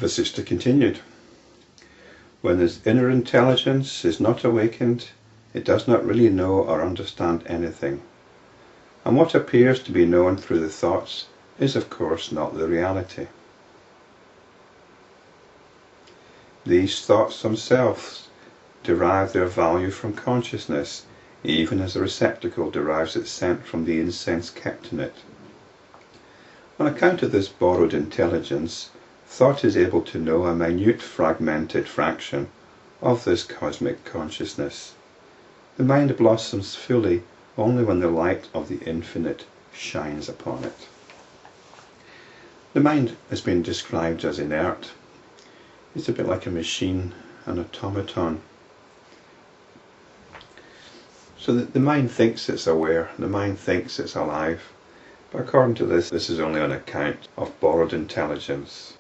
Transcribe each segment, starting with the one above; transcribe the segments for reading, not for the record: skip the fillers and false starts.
Vasishta continued, when this inner intelligence is not awakened, it does not really know or understand anything. And what appears to be known through the thoughts is of course not the reality. These thoughts themselves derive their value from consciousness, even as a receptacle derives its scent from the incense kept in it. On account of this borrowed intelligence, thought is able to know a minute fragmented fraction of this cosmic consciousness. The mind blossoms fully only when the light of the infinite shines upon it. The mind has been described as inert. It's a bit like a machine, an automaton. So the mind thinks it's aware, the mind thinks it's alive, but according to this is only on account of borrowed intelligence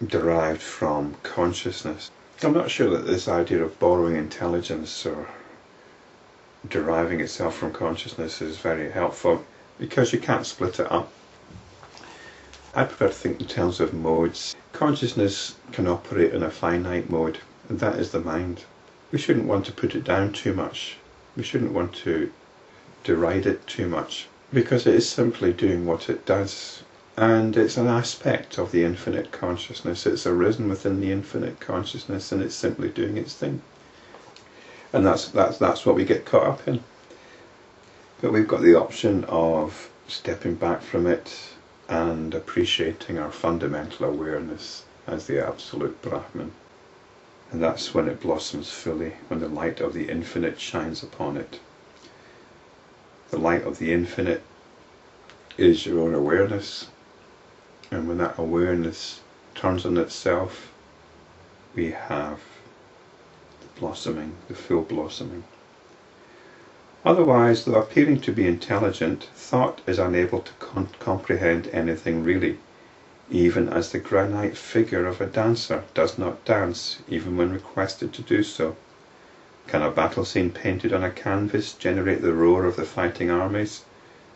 derived from consciousness. I'm not sure that this idea of borrowing intelligence or deriving itself from consciousness is very helpful, because you can't split it up. I prefer to think in terms of modes. Consciousness can operate in a finite mode, and that is the mind. We shouldn't want to put it down too much. We shouldn't want to deride it too much, because it is simply doing what it does, and it's an aspect of the infinite consciousness. It's arisen within the infinite consciousness, and it's simply doing its thing. And that's what we get caught up in. But we've got the option of stepping back from it and appreciating our fundamental awareness as the absolute Brahman. And that's when it blossoms fully, when the light of the infinite shines upon it. The light of the infinite is your own awareness, and when that awareness turns on itself, we have the blossoming, the full blossoming. Otherwise, though appearing to be intelligent, thought is unable to comprehend anything really, even as the granite figure of a dancer does not dance, even when requested to do so. Can a battle scene painted on a canvas generate the roar of the fighting armies?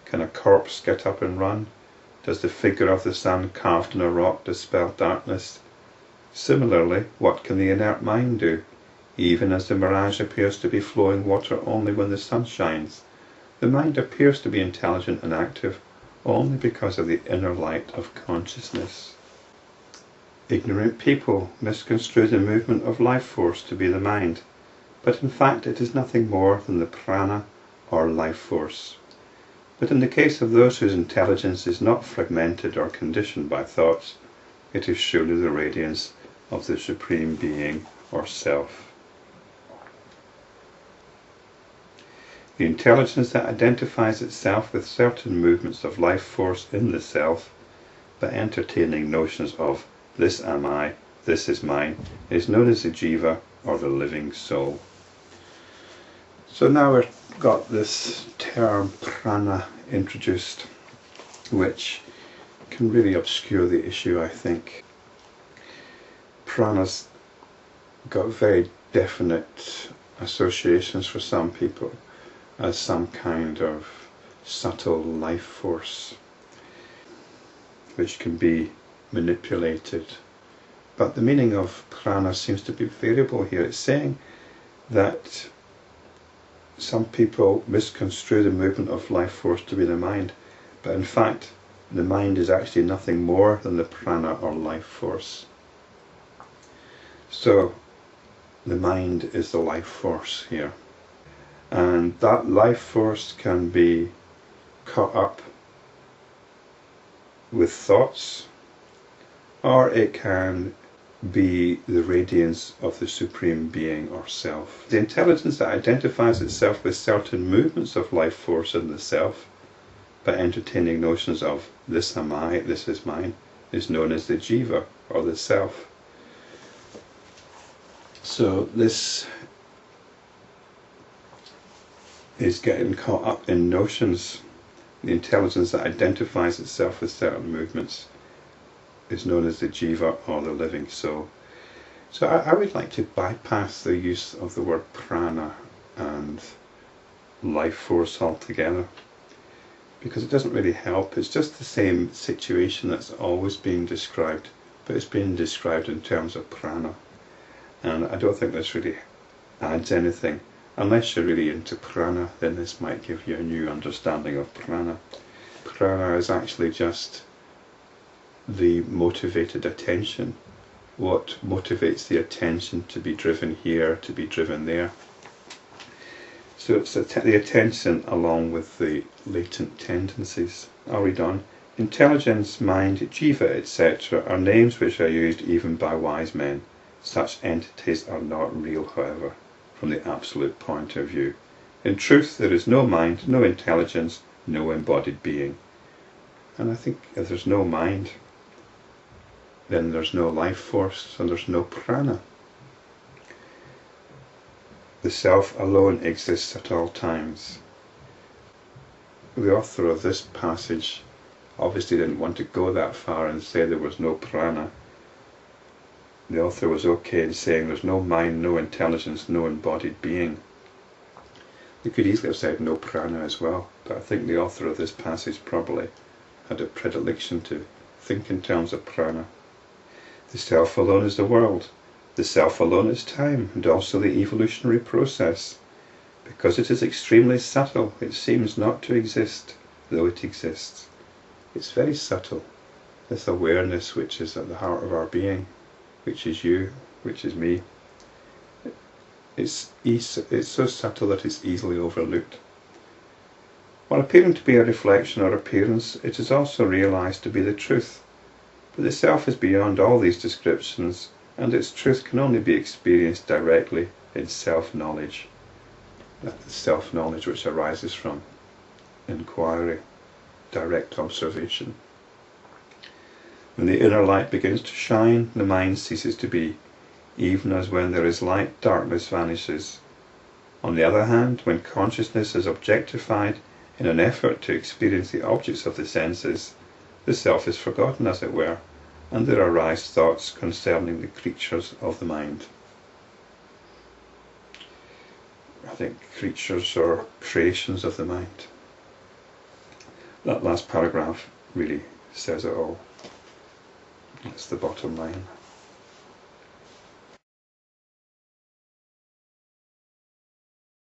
Can a corpse get up and run? Does the figure of the sun carved in a rock dispel darkness? Similarly, what can the inert mind do? Even as the mirage appears to be flowing water only when the sun shines, the mind appears to be intelligent and active only because of the inner light of consciousness. Ignorant people misconstrue the movement of life force to be the mind, but in fact it is nothing more than the prana or life force. But in the case of those whose intelligence is not fragmented or conditioned by thoughts, it is surely the radiance of the Supreme Being or Self. The intelligence that identifies itself with certain movements of life force in the self, but entertaining notions of this am I, this is mine, is known as the jiva or the living soul. So now we've got this term prana introduced, which can really obscure the issue, I think. Prana's got very definite associations for some people as some kind of subtle life force which can be manipulated. But the meaning of prana seems to be variable here. It's saying that some people misconstrue the movement of life force to be the mind, but in fact the mind is actually nothing more than the prana or life force. So the mind is the life force here. And that life force can be caught up with thoughts, or it can be the radiance of the Supreme Being or Self. The intelligence that identifies itself with certain movements of life force in the Self, by entertaining notions of this am I, this is mine, is known as the jiva or the Self. So this is getting caught up in notions. The intelligence that identifies itself with certain movements is known as the jiva or the living soul. So I would like to bypass the use of the word prana and life force altogether, because it doesn't really help. It's just the same situation that's always being described but it's been described in terms of prana, and I don't think this really adds anything. Unless you're really into prana, then this might give you a new understanding of prana. Prana is actually just the motivated attention, what motivates the attention to be driven here, to be driven there. So it's the attention along with the latent tendencies. I'll read on. Intelligence, mind, jiva, etc. are names which are used even by wise men. Such entities are not real, however, from the absolute point of view. In truth, there is no mind, no intelligence, no embodied being. And I think if there's no mind, then there's no life force and there's no prana. The self alone exists at all times. The author of this passage obviously didn't want to go that far and say there was no prana. The author was okay in saying there's no mind, no intelligence, no embodied being. He could easily have said no prana as well, but I think the author of this passage probably had a predilection to think in terms of prana. The self alone is the world. The self alone is time, and also the evolutionary process. Because it is extremely subtle, it seems not to exist, though it exists. It's very subtle, this awareness which is at the heart of our being, which is you, which is me. It's so subtle that it's easily overlooked. While appearing to be a reflection or appearance, it is also realized to be the truth. But the self is beyond all these descriptions, and its truth can only be experienced directly in self-knowledge. That is self-knowledge which arises from inquiry, direct observation. When the inner light begins to shine, the mind ceases to be. Even as when there is light, darkness vanishes. On the other hand, when consciousness is objectified in an effort to experience the objects of the senses, the self is forgotten, as it were, and there arise thoughts concerning the creatures of the mind. I think creatures or creations of the mind. That last paragraph really says it all. That's the bottom line.